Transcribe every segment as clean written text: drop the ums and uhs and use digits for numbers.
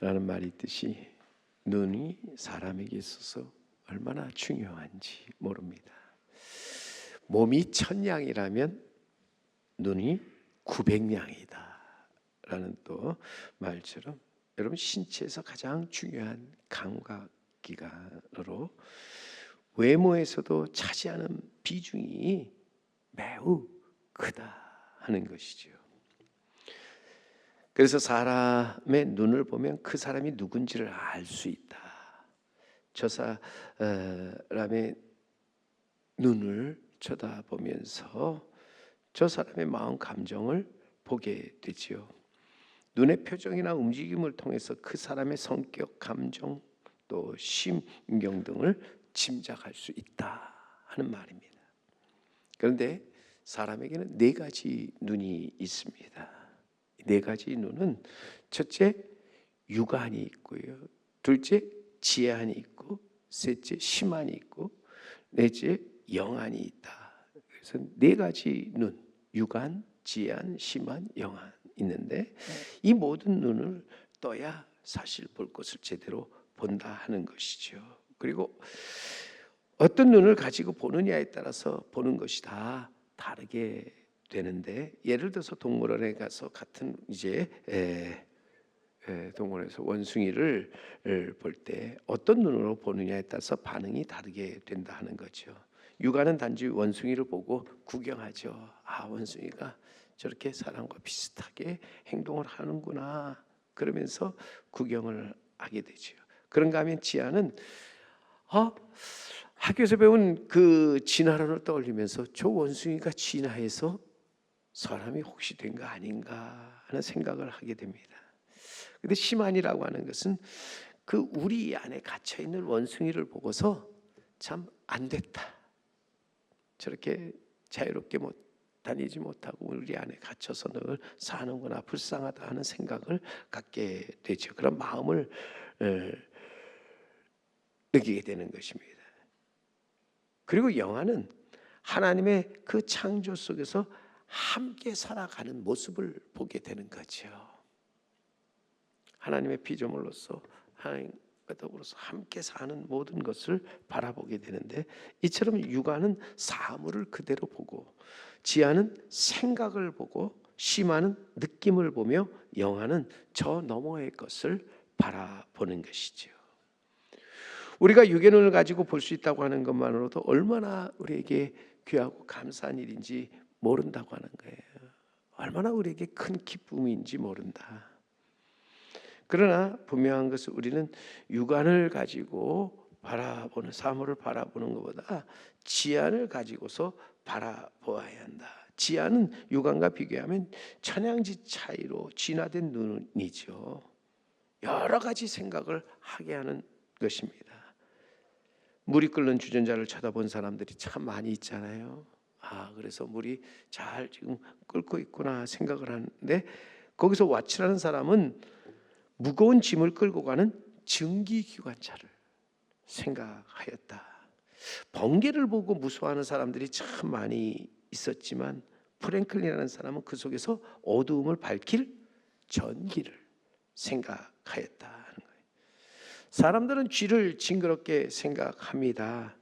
라는 말이 있듯이 눈이 사람에게 있어서 얼마나 중요한지 모릅니다. 몸이 1000양이라면 눈이 900양이다 라는 또 말처럼 여러분 신체에서 가장 중요한 감각기관으로 외모에서도 차지하는 비중이 매우 크다 하는 것이죠. 그래서 사람의 눈을 보면 그 사람이 누군지를 알 수 있다. 저 사람의 눈을 쳐다보면서 저 사람의 마음 감정을 보게 되지요. 눈의 표정이나 움직임을 통해서 그 사람의 성격, 감정, 또 심경 등을 짐작할 수 있다 하는 말입니다. 그런데 사람에게는 4가지 눈이 있습니다. 4가지 눈은 첫째 육안이 있고요, 둘째 지안이 있고, 셋째 심안이 있고, 넷째 영안이 있다. 그래서 4가지 눈, 육안, 지안, 심안, 영안 있는데 이 모든 눈을 떠야 사실 볼 것을 제대로 본다 하는 것이죠. 그리고 어떤 눈을 가지고 보느냐에 따라서 보는 것이 다 다르게 되는데, 예를 들어서 동물원에 가서 같은 동물원에서 원숭이를 볼 때 어떤 눈으로 보느냐에 따라서 반응이 다르게 된다 하는 거죠. 육안은 단지 원숭이를 보고 구경하죠. 아, 원숭이가 저렇게 사람과 비슷하게 행동을 하는구나 그러면서 구경을 하게 되죠. 그런가 하면 지아는 학교에서 배운 그 진화론을 떠올리면서 저 원숭이가 진화해서 사람이 혹시 된 거 아닌가 하는 생각을 하게 됩니다. 근데 심안이라고 하는 것은 그 우리 안에 갇혀 있는 원숭이를 보고서 참 안 됐다, 저렇게 자유롭게 다니지 못하고 우리 안에 갇혀서 늘 사는구나, 불쌍하다 하는 생각을 갖게 되죠. 그런 마음을 느끼게 되는 것입니다. 그리고 영화는 하나님의 그 창조 속에서 함께 살아가는 모습을 보게 되는 거죠. 하나님의 피조물로서 하나님과 더불어서 함께 사는 모든 것을 바라보게 되는데, 이처럼 육안은 사물을 그대로 보고, 지아는 생각을 보고, 심아는 느낌을 보며, 영아는 저 너머의 것을 바라보는 것이죠. 우리가 육의 눈을 가지고 볼 수 있다고 하는 것만으로도 얼마나 우리에게 귀하고 감사한 일인지 모른다고 하는 거예요. 얼마나 우리에게 큰 기쁨인지 모른다. 그러나 분명한 것은 우리는 육안을 가지고 바라보는, 사물을 바라보는 것보다 지안을 가지고서 바라보아야 한다. 지안은 육안과 비교하면 천양지 차이로 진화된 눈이죠. 여러 가지 생각을 하게 하는 것입니다. 물이 끓는 주전자를 쳐다본 사람들이 참 많이 있잖아요. 그래서 물이 잘 지금 끓고 있구나 생각을 하는데, 거기서 왓츠라는 사람은 무거운 짐을 끌고 가는 증기기관차를 생각하였다. 번개를 보고 무서워하는 사람들이 참 많이 있었지만 프랭클린이라는 사람은 그 속에서 어두움을 밝힐 전기를 생각하였다 하는 거예요. 사람들은 쥐를 징그럽게 생각합니다.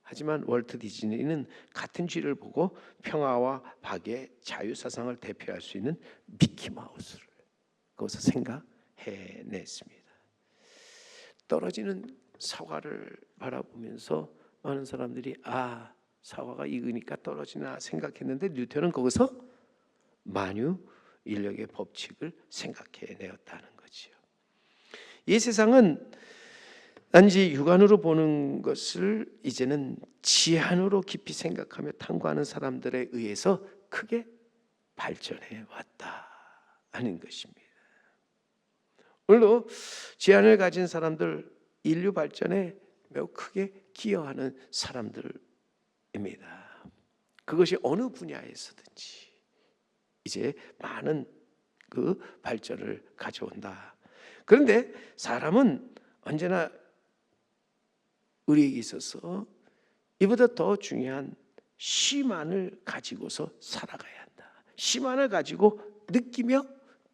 하지만 월트 디즈니는 같은 쥐를 보고 평화와 박의 자유사상을 대표할 수 있는 미키마우스를 거기서 생각해냈습니다. 떨어지는 사과를 바라보면서 많은 사람들이 사과가 익으니까 떨어지나 생각했는데, 뉴턴은 거기서 만유 인력의 법칙을 생각해내었다는 거지요. 이 세상은 단지 육안으로 보는 것을 이제는 지안으로 깊이 생각하며 탐구하는 사람들에 의해서 크게 발전해 왔다 하는 것입니다. 오늘도 지안을 가진 사람들, 인류 발전에 매우 크게 기여하는 사람들입니다. 그것이 어느 분야에서든지 이제 많은 그 발전을 가져온다. 그런데 사람은 언제나 우리에게 있어서 이보다 더 중요한 심안을 가지고서 살아가야 한다. 심안을 가지고 느끼며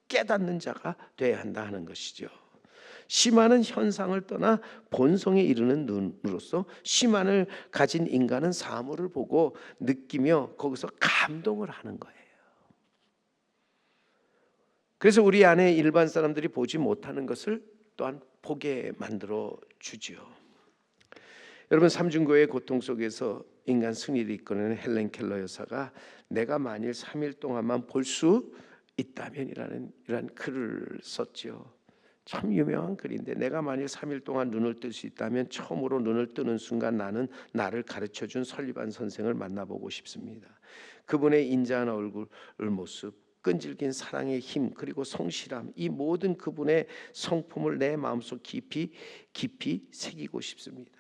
깨닫는 자가 되어야 한다 하는 것이죠. 심한은 현상을 떠나 본성에 이르는 눈으로서 심한을 가진 인간은 사물을 보고 느끼며 거기서 감동을 하는 거예요. 그래서 우리 안에 일반 사람들이 보지 못하는 것을 또한 보게 만들어 주지요. 여러분, 삼중고의 고통 속에서 인간 승리를 이끌어낸 헬렌 켈러 여사가 내가 만일 3일 동안만 볼 수 있다면이라는 이런 글을 썼죠. 참 유명한 글인데, 내가 만일 3일 동안 눈을 뜰 수 있다면 처음으로 눈을 뜨는 순간 나는 나를 가르쳐준 설리반 선생을 만나보고 싶습니다. 그분의 인자한 얼굴 모습, 끈질긴 사랑의 힘, 그리고 성실함, 이 모든 그분의 성품을 내 마음속 깊이 새기고 싶습니다.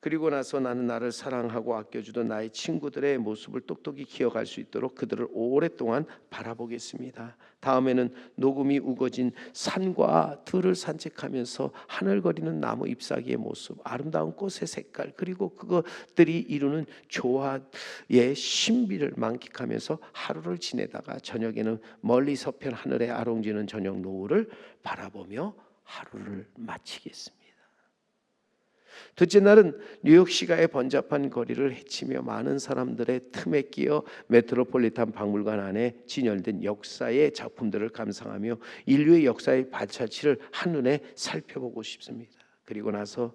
그리고 나서 나는 나를 사랑하고 아껴주던 나의 친구들의 모습을 똑똑히 기억할 수 있도록 그들을 오랫동안 바라보겠습니다. 다음에는 녹음이 우거진 산과 들을 산책하면서 하늘거리는 나무 잎사귀의 모습, 아름다운 꽃의 색깔, 그리고 그것들이 이루는 조화의 신비를 만끽하면서 하루를 지내다가 저녁에는 멀리 서편 하늘에 아롱지는 저녁 노을을 바라보며 하루를 마치겠습니다. 둘째 날은 뉴욕 시가의 번잡한 거리를 헤치며 많은 사람들의 틈에 끼어 메트로폴리탄 박물관 안에 진열된 역사의 작품들을 감상하며 인류의 역사의 발자취를 한눈에 살펴보고 싶습니다. 그리고 나서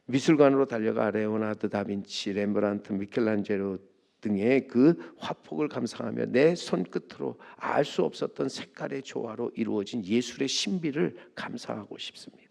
미술관으로 달려가 레오나르도 다빈치, 렘브란트, 미켈란젤로 등의 그 화폭을 감상하며 내 손끝으로 알 수 없었던 색깔의 조화로 이루어진 예술의 신비를 감상하고 싶습니다.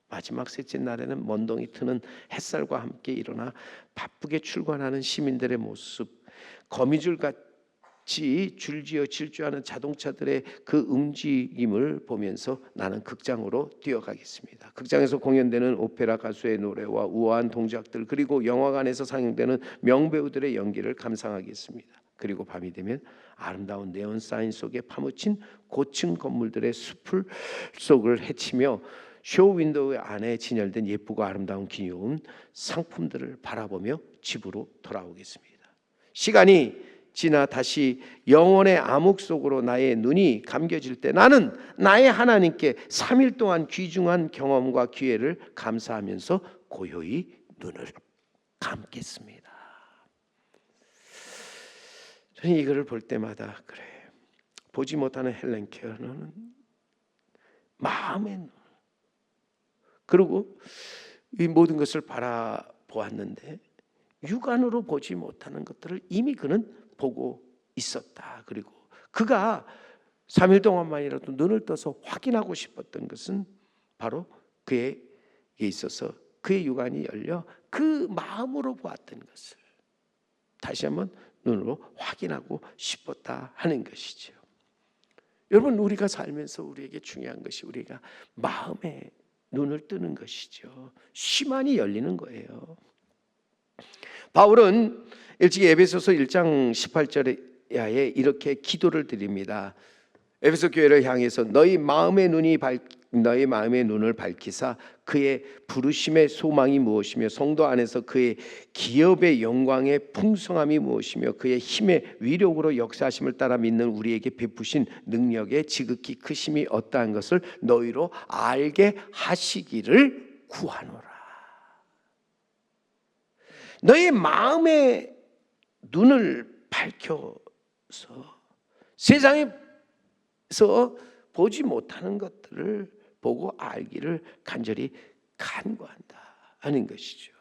마지막 셋째 날에는 먼동이 트는 햇살과 함께 일어나 바쁘게 출근하는 시민들의 모습, 거미줄같이 줄지어 질주하는 자동차들의 그 움직임을 보면서 나는 극장으로 뛰어가겠습니다. 극장에서 공연되는 오페라 가수의 노래와 우아한 동작들, 그리고 영화관에서 상영되는 명배우들의 연기를 감상하겠습니다. 그리고 밤이 되면 아름다운 네온 사인 속에 파묻힌 고층 건물들의 숲을 속을 헤치며 쇼 윈도우 안에 진열된 예쁘고 아름다운 기념 상품들을 바라보며 집으로 돌아오겠습니다. 시간이 지나 다시 영혼의 암흑 속으로 나의 눈이 감겨질 때 나는 나의 하나님께 3일 동안 귀중한 경험과 기회를 감사하면서 고요히 눈을 감겠습니다. 저는 이거를 볼 때마다 그래, 보지 못하는 헬렌 켈러는 마음의 눈, 그리고 이 모든 것을 바라보았는데 육안으로 보지 못하는 것들을 이미 그는 보고 있었다. 그리고 그가 3일 동안만이라도 눈을 떠서 확인하고 싶었던 것은 바로 그에게 있어서 그의 육안이 열려 그 마음으로 보았던 것을 다시 한번 눈으로 확인하고 싶었다 하는 것이죠. 여러분, 우리가 살면서 우리에게 중요한 것이 우리가 마음에 눈을 뜨는 것이죠. 심한이 열리는 거예요. 바울은 일찍 에베소서 1장 18절에 이렇게 기도를 드립니다. 에베소 교회를 향해서 너희 마음의 눈을 밝히사 그의 부르심의 소망이 무엇이며 성도 안에서 그의 기업의 영광의 풍성함이 무엇이며 그의 힘의 위력으로 역사하심을 따라 믿는 우리에게 베푸신 능력의 지극히 크심이 어떠한 것을 너희로 알게 하시기를 구하노라. 너희 마음의 눈을 밝혀서 세상에서 보지 못하는 것들을 보고 알기를 간절히 간구한다 하는 것이죠.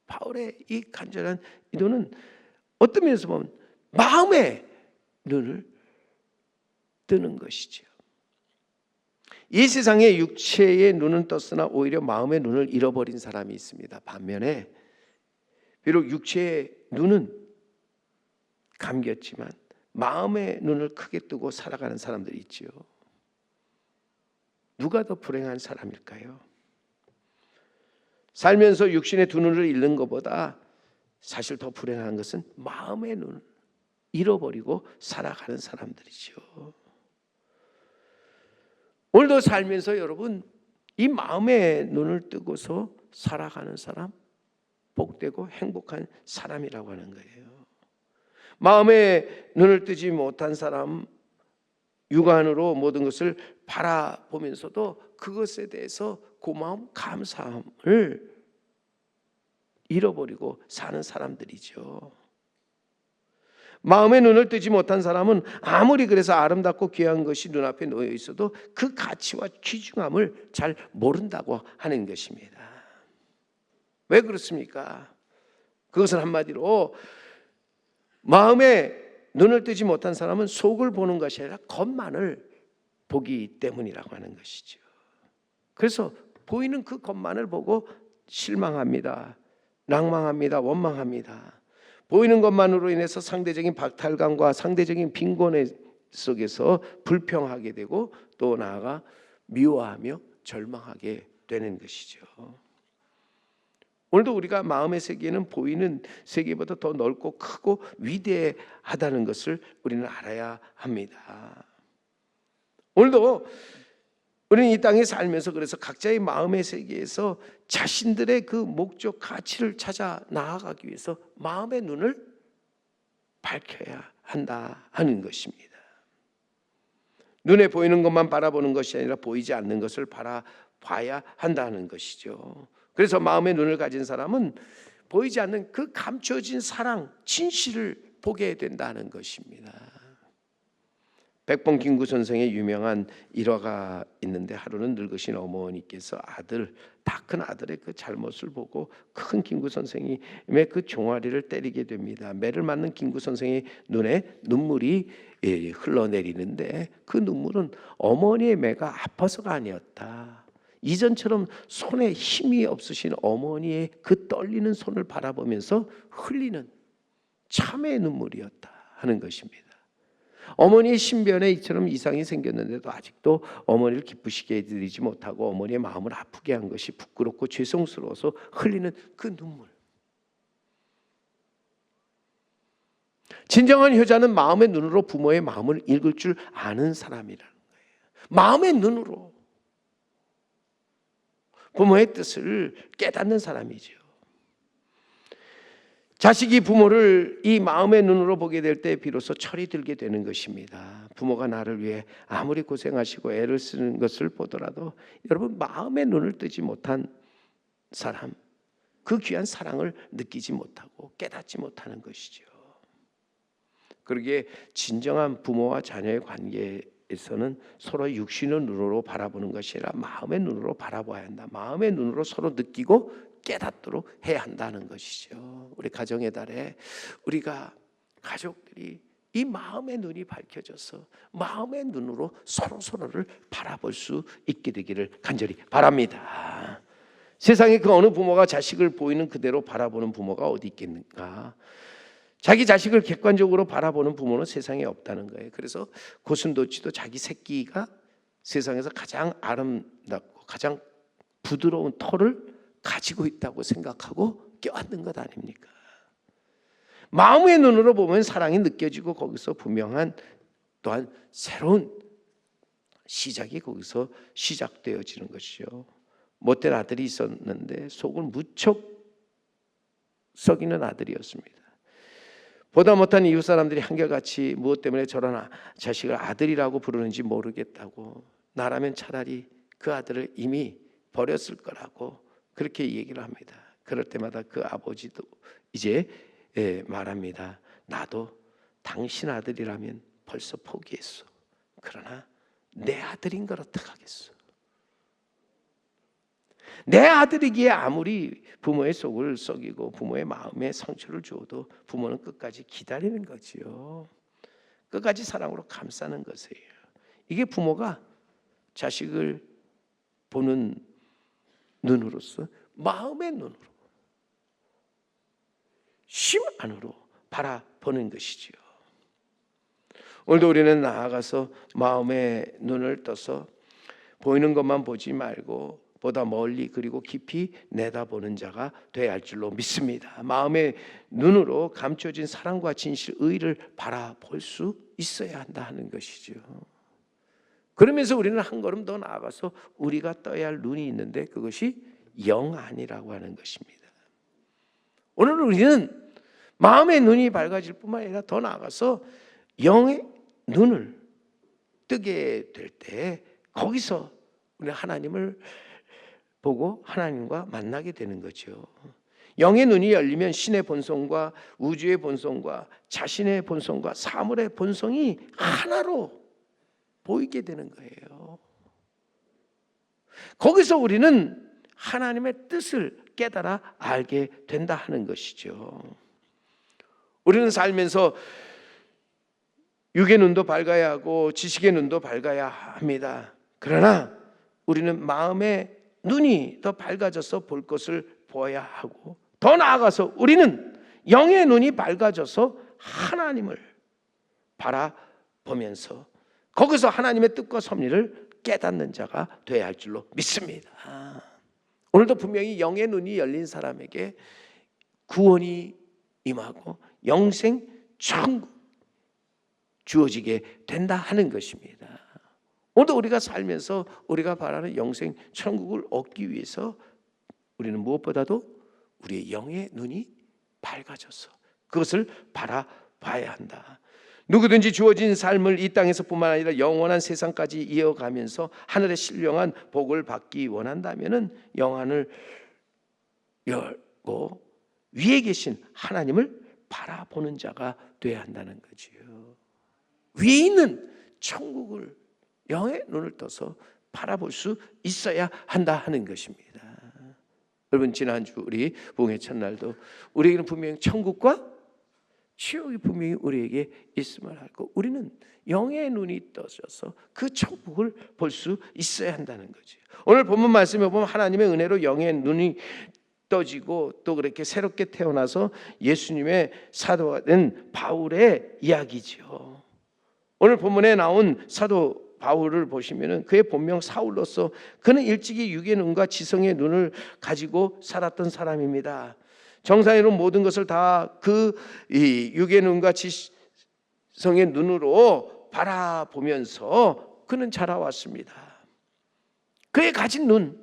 바울의 이 간절한 기도는 어떤 면에서 보면 마음의 눈을 뜨는 것이죠. 이 세상에 육체의 눈은 떴으나 오히려 마음의 눈을 잃어버린 사람이 있습니다. 반면에 비록 육체의 눈은 감겼지만 마음의 눈을 크게 뜨고 살아가는 사람들이 있지요. 누가 더 불행한 사람일까요? 살면서 육신의 두 눈을 잃는 것보다 사실 더 불행한 것은 마음의 눈을 잃어버리고 살아가는 사람들이죠. 오늘도 살면서 여러분 이 마음의 눈을 뜨고서 살아가는 사람 복되고 행복한 사람이라고 하는 거예요. 마음의 눈을 뜨지 못한 사람, 육안으로 모든 것을 바라보면서도 그것에 대해서 고마움, 감사함을 잃어버리고 사는 사람들이죠. 마음의 눈을 뜨지 못한 사람은 아무리 그래서 아름답고 귀한 것이 눈앞에 놓여 있어도 그 가치와 귀중함을 잘 모른다고 하는 것입니다. 왜 그렇습니까? 그것은 한마디로 마음의 눈을 뜨지 못한 사람은 속을 보는 것이 아니라 겉만을 보기 때문이라고 하는 것이죠. 그래서 보이는 그 겉만을 보고 실망합니다. 낭망합니다. 원망합니다. 보이는 것만으로 인해서 상대적인 박탈감과 상대적인 빈곤의 속에서 불평하게 되고 또 나아가 미워하며 절망하게 되는 것이죠. 오늘도 우리가 마음의 세계는 보이는 세계보다 더 넓고 크고 위대하다는 것을 우리는 알아야 합니다. 오늘도 우리는 이 땅에 살면서 그래서 각자의 마음의 세계에서 자신들의 그 목적, 가치를 찾아 나아가기 위해서 마음의 눈을 밝혀야 한다 하는 것입니다. 눈에 보이는 것만 바라보는 것이 아니라 보이지 않는 것을 바라봐야 한다는 것이죠. 그래서 마음의 눈을 가진 사람은 보이지 않는 그 감춰진 사랑, 진실을 보게 된다는 것입니다. 백범 김구 선생의 유명한 일화가 있는데 하루는 늙으신 어머니께서 다 큰 아들의 그 잘못을 보고 큰 김구 선생님의 그 종아리를 때리게 됩니다. 매를 맞는 김구 선생의 눈에 눈물이 흘러내리는데 그 눈물은 어머니의 매가 아파서가 아니었다. 이전처럼 손에 힘이 없으신 어머니의 그 떨리는 손을 바라보면서 흘리는 참의 눈물이었다 하는 것입니다. 어머니의 신변에 이처럼 이상이 생겼는데도 아직도 어머니를 기쁘시게 해드리지 못하고 어머니의 마음을 아프게 한 것이 부끄럽고 죄송스러워서 흘리는 그 눈물. 진정한 효자는 마음의 눈으로 부모의 마음을 읽을 줄 아는 사람이라는 거예요. 마음의 눈으로 부모의 뜻을 깨닫는 사람이죠. 자식이 부모를 이 마음의 눈으로 보게 될 때 비로소 철이 들게 되는 것입니다. 부모가 나를 위해 아무리 고생하시고 애를 쓰는 것을 보더라도 여러분 마음의 눈을 뜨지 못한 사람, 그 귀한 사랑을 느끼지 못하고 깨닫지 못하는 것이죠. 그러기에 진정한 부모와 자녀의 관계에서는 서로 육신의 눈으로 바라보는 것이 아니라 마음의 눈으로 바라봐야 한다. 마음의 눈으로 서로 느끼고 깨닫도록 해야 한다는 것이죠. 우리 가정의 달에 우리가 가족들이 이 마음의 눈이 밝혀져서 마음의 눈으로 서로를 바라볼 수 있게 되기를 간절히 바랍니다. 세상에 그 어느 부모가 자식을 보이는 그대로 바라보는 부모가 어디 있겠는가? 자기 자식을 객관적으로 바라보는 부모는 세상에 없다는 거예요. 그래서 고슴도치도 자기 새끼가 세상에서 가장 아름답고 가장 부드러운 털을 가지고 있다고 생각하고 껴안는 것 아닙니까? 마음의 눈으로 보면 사랑이 느껴지고 거기서 분명한 또한 새로운 시작이 거기서 시작되어지는 것이죠. 못된 아들이 있었는데 속을 무척 썩이는 아들이었습니다. 보다 못한 이웃 사람들이 한결같이 무엇 때문에 저런 자식을 아들이라고 부르는지 모르겠다고, 나라면 차라리 그 아들을 이미 버렸을 거라고 그렇게 얘기를 합니다. 그럴 때마다 그 아버지도 이제 말합니다. 나도 당신 아들이라면 벌써 포기했어. 그러나 내 아들인 걸 어떡하겠어. 내 아들이기에 아무리 부모의 속을 썩이고 부모의 마음에 상처를 주어도 부모는 끝까지 기다리는 거지요. 끝까지 사랑으로 감싸는 것이에요. 이게 부모가 자식을 보는 눈으로서 마음의 눈으로 심 안으로 바라보는 것이지요. 오늘도 우리는 나아가서 마음의 눈을 떠서 보이는 것만 보지 말고 보다 멀리 그리고 깊이 내다보는 자가 되어야 할 줄로 믿습니다. 마음의 눈으로 감춰진 사랑과 진실, 의를 바라볼 수 있어야 한다 하는 것이죠. 그러면서 우리는 한 걸음 더 나아가서 우리가 떠야 할 눈이 있는데 그것이 영안이라고 하는 것입니다. 오늘 우리는 마음의 눈이 밝아질 뿐만 아니라 더 나아가서 영의 눈을 뜨게 될 때 거기서 우리는 하나님을 보고 하나님과 만나게 되는 거죠. 영의 눈이 열리면 신의 본성과 우주의 본성과 자신의 본성과 사물의 본성이 하나로 보이게 되는 거예요. 거기서 우리는 하나님의 뜻을 깨달아 알게 된다 하는 것이죠. 우리는 살면서 육의 눈도 밝아야 하고 지식의 눈도 밝아야 합니다. 그러나 우리는 마음의 눈이 더 밝아져서 볼 것을 보아야 하고, 더 나아가서 우리는 영의 눈이 밝아져서 하나님을 바라보면서 거기서 하나님의 뜻과 섭리를 깨닫는 자가 되어야 할 줄로 믿습니다. 오늘도 분명히 영의 눈이 열린 사람에게 구원이 임하고 영생 천국 주어지게 된다 하는 것입니다. 오늘도 우리가 살면서 우리가 바라는 영생 천국을 얻기 위해서 우리는 무엇보다도 우리의 영의 눈이 밝아져서 그것을 바라봐야 한다. 누구든지 주어진 삶을 이 땅에서뿐만 아니라 영원한 세상까지 이어가면서 하늘의 신령한 복을 받기 원한다면은 영안을 열고 위에 계신 하나님을 바라보는 자가 되어야 한다는 거지요. 위에 있는 천국을 영의 눈을 떠서 바라볼 수 있어야 한다 하는 것입니다. 여러분, 지난주 우리 부흥의 첫날도 우리에게는 분명히 천국과 지옥이 분명히 우리에게 있음을 알고 우리는 영의 눈이 떠져서 그 천국을 볼 수 있어야 한다는 거죠. 오늘 본문 말씀에 보면 하나님의 은혜로 영의 눈이 떠지고 또 그렇게 새롭게 태어나서 예수님의 사도가 된 바울의 이야기죠. 오늘 본문에 나온 사도 바울을 보시면은 그의 본명 사울로서 그는 일찍이 육의 눈과 지성의 눈을 가지고 살았던 사람입니다. 정상으로 모든 것을 다 그 육의 눈과 지성의 눈으로 바라보면서 그는 자라왔습니다. 그의 가진 눈,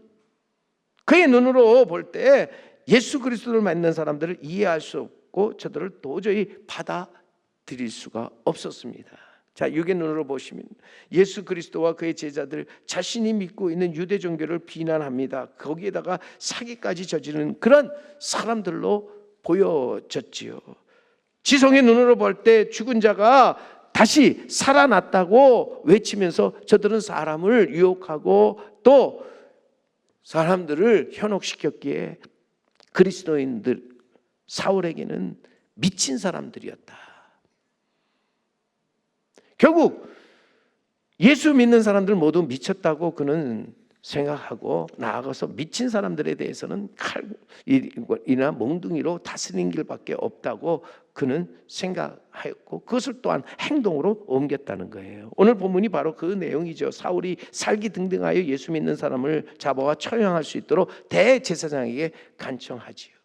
그의 눈으로 볼 때 예수 그리스도를 만난 사람들을 이해할 수 없고 저들을 도저히 받아들일 수가 없었습니다. 자, 육의 눈으로 보시면 예수 그리스도와 그의 제자들 자신이 믿고 있는 유대 종교를 비난합니다. 거기에다가 사기까지 저지르는 그런 사람들로 보여졌지요. 지성의 눈으로 볼 때 죽은 자가 다시 살아났다고 외치면서 저들은 사람을 유혹하고 또 사람들을 현혹시켰기에 그리스도인들 사울에게는 미친 사람들이었다. 결국 예수 믿는 사람들 모두 미쳤다고 그는 생각하고 나아가서 미친 사람들에 대해서는 칼이나 몽둥이로 다스리는 길밖에 없다고 그는 생각하였고 그것을 또한 행동으로 옮겼다는 거예요. 오늘 본문이 바로 그 내용이죠. 사울이 살기등등하여 예수 믿는 사람을 잡아와 처형할 수 있도록 대제사장에게 간청하지요.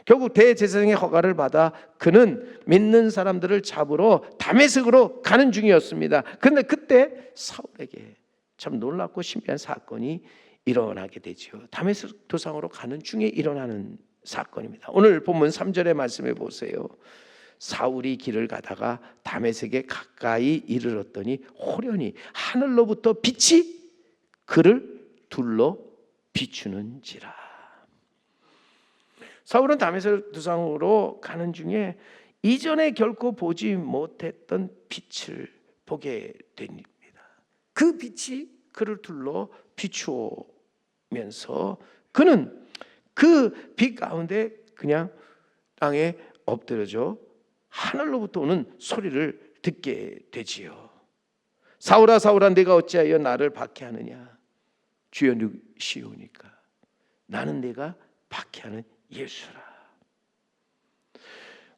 결국 대제사장의 허가를 받아 그는 믿는 사람들을 잡으러 다메섹으로 가는 중이었습니다. 그런데 그때 사울에게 참 놀랍고 신비한 사건이 일어나게 되죠. 다메섹 도상으로 가는 중에 일어나는 사건입니다. 오늘 본문 3절의 말씀해 보세요. 사울이 길을 가다가 다메섹에 가까이 이르렀더니 호련히 하늘로부터 빛이 그를 둘러 비추는지라. 사울은 다메섹 도상으로 가는 중에 이전에 결코 보지 못했던 빛을 보게 됩니다. 그 빛이 그를 둘러 비추면서 그는 그 빛 가운데 그냥 땅에 엎드려져 하늘로부터 오는 소리를 듣게 되지요. 사울아 사울아 내가 어찌하여 나를 박해하느냐. 주여 누구시오니까. 나는 내가 박해하는 예수라.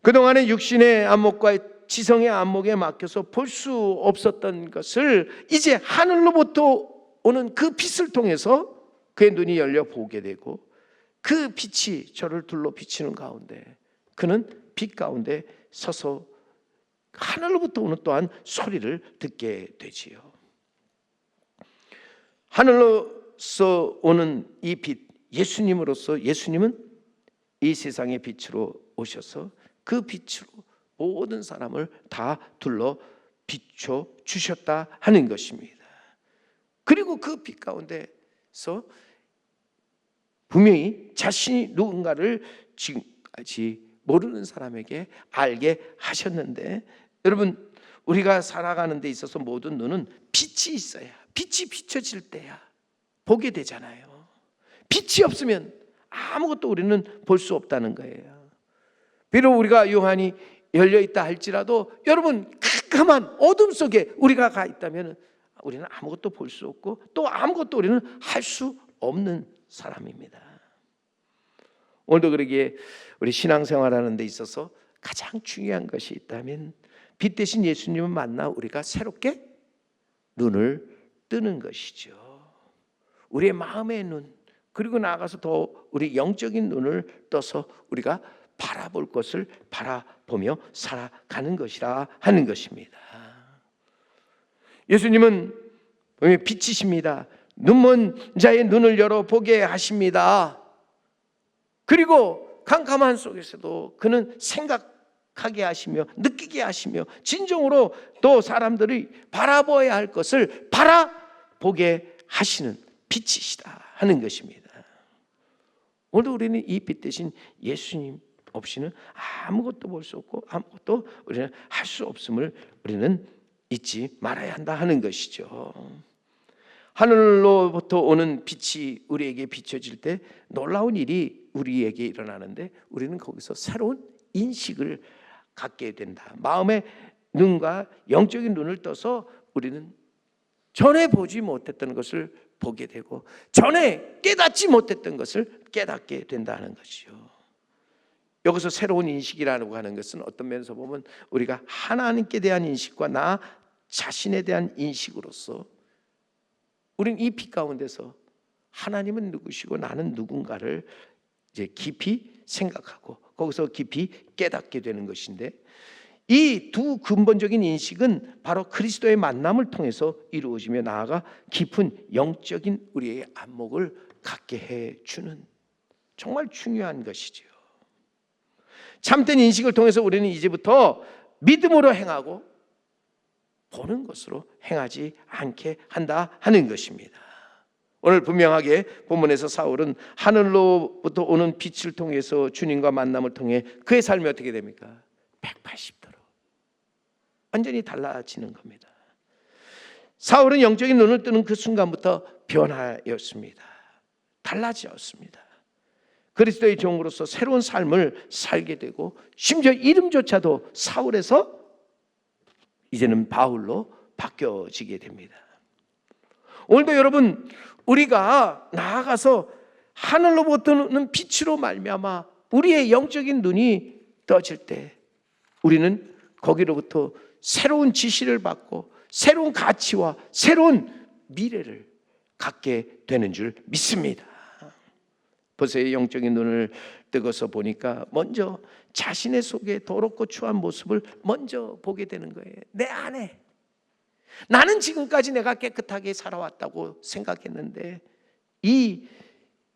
그동안의 육신의 안목과 지성의 안목에 막혀서 볼 수 없었던 것을 이제 하늘로부터 오는 그 빛을 통해서 그의 눈이 열려 보게 되고 그 빛이 저를 둘러 비치는 가운데 그는 빛 가운데 서서 하늘로부터 오는 또한 소리를 듣게 되지요. 하늘로서 오는 이 빛, 예수님으로서 예수님은 이 세상의 빛으로 오셔서 그 빛으로 모든 사람을 다 둘러 비춰 주셨다 하는 것입니다. 그리고 그 빛 가운데서 분명히 자신이 누군가를 지금까지 모르는 사람에게 알게 하셨는데, 여러분, 우리가 살아가는 데 있어서 모든 눈은 빛이 있어야, 빛이 비춰질 때야 보게 되잖아요. 빛이 없으면 아무것도 우리는 볼 수 없다는 거예요. 비록 우리가 유한히 열려있다 할지라도 여러분, 깜깜한 어둠 속에 우리가 가 있다면 우리는 아무것도 볼 수 없고 또 아무것도 우리는 할 수 없는 사람입니다. 오늘도 그러기에 우리 신앙생활하는 데 있어서 가장 중요한 것이 있다면 빛 대신 예수님을 만나 우리가 새롭게 눈을 뜨는 것이죠. 우리의 마음의 눈, 그리고 나아가서 더 우리 영적인 눈을 떠서 우리가 바라볼 것을 바라보며 살아가는 것이라 하는 것입니다. 예수님은 빛이십니다. 눈먼 자의 눈을 열어 보게 하십니다. 그리고 캄캄한 속에서도 그는 생각하게 하시며 느끼게 하시며 진정으로 또 사람들이 바라보아야 할 것을 바라보게 하시는 빛이시다 하는 것입니다. 오늘도 우리는 이 빛 대신 예수님 없이는 아무것도 볼 수 없고 아무것도 우리는 할 수 없음을 우리는 잊지 말아야 한다 하는 것이죠. 하늘로부터 오는 빛이 우리에게 비춰질 때 놀라운 일이 우리에게 일어나는데, 우리는 거기서 새로운 인식을 갖게 된다. 마음의 눈과 영적인 눈을 떠서 우리는 전에 보지 못했던 것을 보게 되고 전에 깨닫지 못했던 것을 깨닫게 된다는 것이죠. 여기서 새로운 인식이라고 하는 것은 어떤 면에서 보면 우리가 하나님께 대한 인식과 나 자신에 대한 인식으로서 우리는 이 빛 가운데서 하나님은 누구시고 나는 누군가를 이제 깊이 생각하고 거기서 깊이 깨닫게 되는 것인데, 이 두 근본적인 인식은 바로 그리스도의 만남을 통해서 이루어지며 나아가 깊은 영적인 우리의 안목을 갖게 해주는 정말 중요한 것이죠. 참된 인식을 통해서 우리는 이제부터 믿음으로 행하고 보는 것으로 행하지 않게 한다 하는 것입니다. 오늘 분명하게 본문에서 사울은 하늘로부터 오는 빛을 통해서 주님과 만남을 통해 그의 삶이 어떻게 됩니까? 180도로 완전히 달라지는 겁니다. 사울은 영적인 눈을 뜨는 그 순간부터 변화였습니다. 달라졌습니다. 그리스도의 종으로서 새로운 삶을 살게 되고 심지어 이름조차도 사울에서 이제는 바울로 바뀌어지게 됩니다. 오늘도 여러분, 우리가 나아가서 하늘로부터는 빛으로 말미암아 우리의 영적인 눈이 떠질 때 우리는 거기로부터 새로운 지시를 받고 새로운 가치와 새로운 미래를 갖게 되는 줄 믿습니다. 벌써 영적인 눈을 뜨고서 보니까 먼저 자신의 속에 더럽고 추한 모습을 먼저 보게 되는 거예요. 내 안에 나는 지금까지 내가 깨끗하게 살아왔다고 생각했는데 이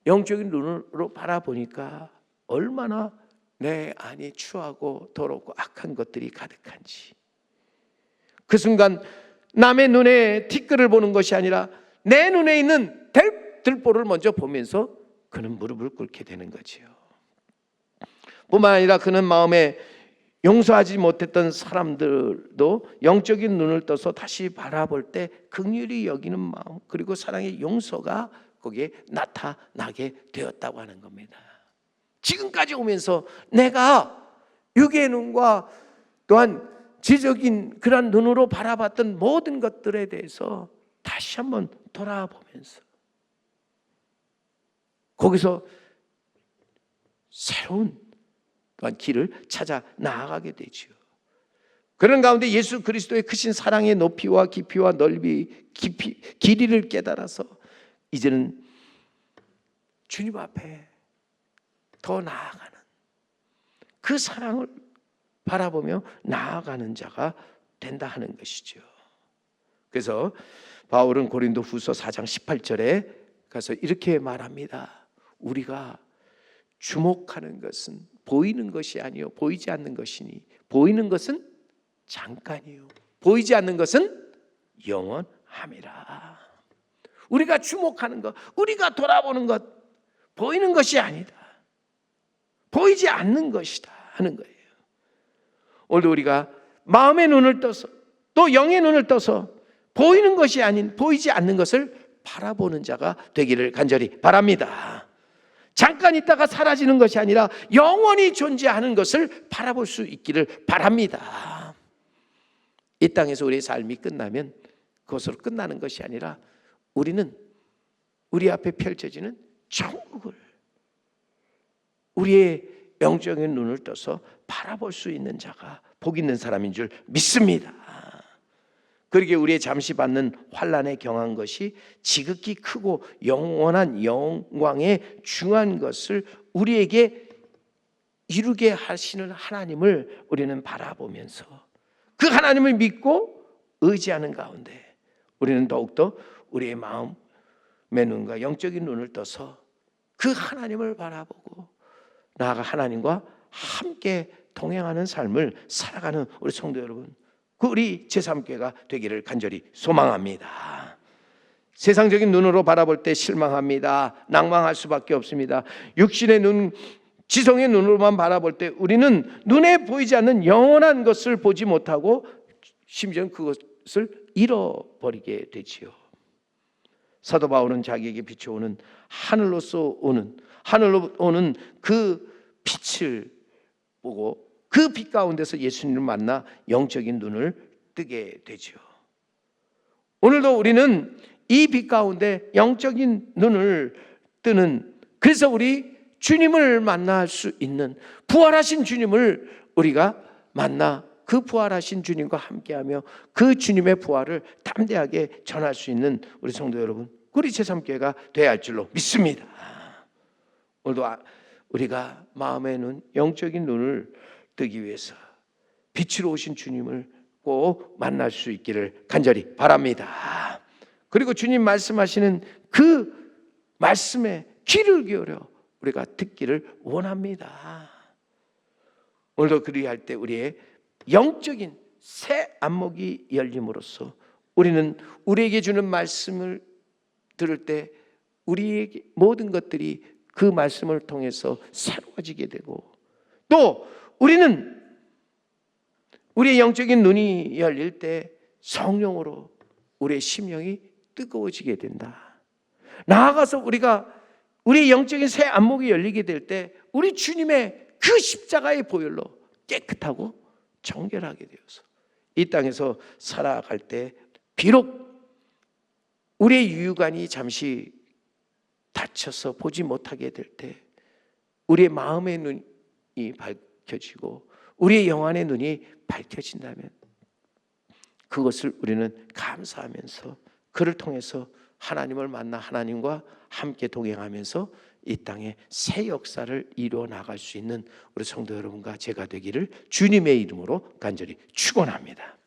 영적인 눈으로 바라보니까 얼마나 내 안이 추하고 더럽고 악한 것들이 가득한지, 그 순간 남의 눈에 티끌을 보는 것이 아니라 내 눈에 있는 들보를 먼저 보면서 그는 무릎을 꿇게 되는 거지요. 뿐만 아니라 그는 마음에 용서하지 못했던 사람들도 영적인 눈을 떠서 다시 바라볼 때 긍휼히 여기는 마음, 그리고 사랑의 용서가 거기에 나타나게 되었다고 하는 겁니다. 지금까지 오면서 내가 육의 눈과 또한 지적인 그런 눈으로 바라봤던 모든 것들에 대해서 다시 한번 돌아보면서 거기서 새로운 길을 찾아 나아가게 되죠. 그런 가운데 예수 그리스도의 크신 사랑의 높이와 깊이와 넓이, 길이를 깨달아서 이제는 주님 앞에 더 나아가는 그 사랑을 바라보며 나아가는 자가 된다 하는 것이죠. 그래서 바울은 고린도후서 4장 18절에 가서 이렇게 말합니다. 우리가 주목하는 것은 보이는 것이 아니요 보이지 않는 것이니 보이는 것은 잠깐이요 보이지 않는 것은 영원함이라. 우리가 주목하는 것, 우리가 돌아보는 것, 보이는 것이 아니다. 보이지 않는 것이다 하는 거예요. 오늘도 우리가 마음의 눈을 떠서 또 영의 눈을 떠서 보이는 것이 아닌 보이지 않는 것을 바라보는 자가 되기를 간절히 바랍니다. 잠깐 있다가 사라지는 것이 아니라 영원히 존재하는 것을 바라볼 수 있기를 바랍니다. 이 땅에서 우리의 삶이 끝나면 그것으로 끝나는 것이 아니라 우리는 우리 앞에 펼쳐지는 천국을 우리의 영적인 눈을 떠서 바라볼 수 있는 자가 복 있는 사람인 줄 믿습니다. 그러기에 우리의 잠시 받는 환난에 경한 것이 지극히 크고 영원한 영광에 중한 것을 우리에게 이루게 하시는 하나님을 우리는 바라보면서 그 하나님을 믿고 의지하는 가운데 우리는 더욱더 우리의 마음의 눈과 영적인 눈을 떠서 그 하나님을 바라보고 나아가 하나님과 함께 동행하는 삶을 살아가는 우리 성도 여러분, 그 우리 제3교회가 되기를 간절히 소망합니다. 세상적인 눈으로 바라볼 때 실망합니다. 낭망할 수밖에 없습니다. 육신의 눈, 지성의 눈으로만 바라볼 때 우리는 눈에 보이지 않는 영원한 것을 보지 못하고 심지어는 그것을 잃어버리게 되지요. 사도 바울은 자기에게 비춰오는 하늘로 오는 그 빛을 보고 그 빛 가운데서 예수님을 만나 영적인 눈을 뜨게 되죠. 오늘도 우리는 이 빛 가운데 영적인 눈을 뜨는, 그래서 우리 주님을 만날 수 있는 부활하신 주님을 우리가 만나 그 부활하신 주님과 함께하며 그 주님의 부활을 담대하게 전할 수 있는 우리 성도 여러분, 우리 제3교회가 되어야 할 줄로 믿습니다. 오늘도 우리가 마음의 눈, 영적인 눈을 뜨기 위해서 빛으로 오신 주님을 꼭 만날 수 있기를 간절히 바랍니다. 그리고 주님 말씀하시는 그 말씀에 귀를 기울여 우리가 듣기를 원합니다. 오늘도 그리할 때 우리의 영적인 새 안목이 열림으로써 우리는 우리에게 주는 말씀을 들을 때 우리에게 모든 것들이 그 말씀을 통해서 새로워지게 되고, 또 우리는 우리의 영적인 눈이 열릴 때 성령으로 우리의 심령이 뜨거워지게 된다. 나아가서 우리의 영적인 새 안목이 열리게 될 때 우리 주님의 그 십자가의 보혈로 깨끗하고 정결하게 되어서 이 땅에서 살아갈 때 비록 우리의 유유관이 잠시 닫혀서 보지 못하게 될 때 우리의 마음의 눈이 밝혀지고 우리의 영안의 눈이 밝혀진다면 그것을 우리는 감사하면서 그를 통해서 하나님을 만나 하나님과 함께 동행하면서 이 땅에 새 역사를 이루어 나갈 수 있는 우리 성도 여러분과 제가 되기를 주님의 이름으로 간절히 축원합니다.